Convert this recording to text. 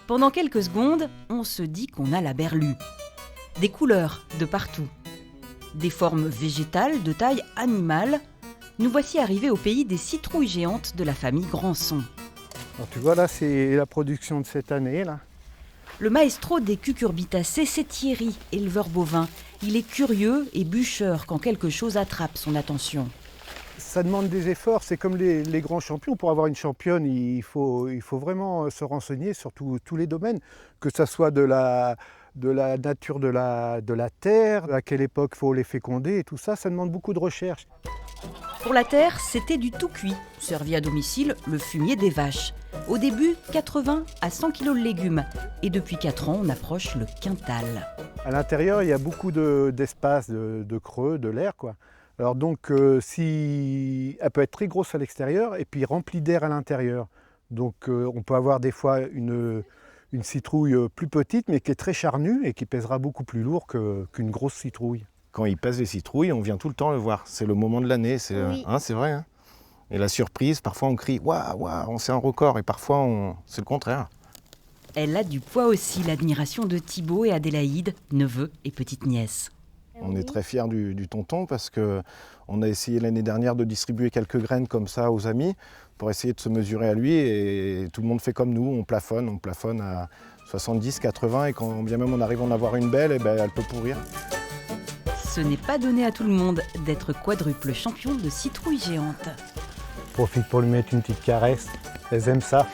Pendant quelques secondes, on se dit qu'on a la berlue. Des couleurs de partout. Des formes végétales de taille animale. Nous voici arrivés au pays des citrouilles géantes de la famille Granson. Alors, tu vois là, c'est la production de cette année là. Le maestro des cucurbitacées, c'est Thierry, éleveur bovin. Il est curieux et bûcheur quand quelque chose attrape son attention. Ça demande des efforts, c'est comme les grands champions. Pour avoir une championne, il faut vraiment se renseigner sur tous les domaines, que ce soit de la nature de la terre, à quelle époque il faut les féconder et tout ça, ça demande beaucoup de recherche. Pour la terre, c'était du tout cuit, servi à domicile, le fumier des vaches. Au début, 80 à 100 kg de légumes. Et depuis 4 ans, on approche le quintal. À l'intérieur, il y a beaucoup d'espace, de creux, de l'air, quoi. Alors donc, elle peut être très grosse à l'extérieur et puis remplie d'air à l'intérieur. Donc on peut avoir des fois une citrouille plus petite, mais qui est très charnue et qui pèsera beaucoup plus lourd qu'une grosse citrouille. Quand ils pèsent les citrouilles, on vient tout le temps le voir. C'est le moment de l'année, c'est vrai. Hein. Et la surprise, parfois on crie « Waouh, waouh, c'est un record » et parfois c'est le contraire. Elle a du poids aussi, l'admiration de Thibaut et Adélaïde, neveu et petite-nièce. On est très fiers du tonton parce qu'on a essayé l'année dernière de distribuer quelques graines comme ça aux amis pour essayer de se mesurer à lui et tout le monde fait comme nous, on plafonne à 70, 80 et quand bien même on arrive à en avoir une belle, elle peut pourrir. Ce n'est pas donné à tout le monde d'être quadruple champion de citrouilles géantes. Profite pour lui mettre une petite caresse, elles aiment ça.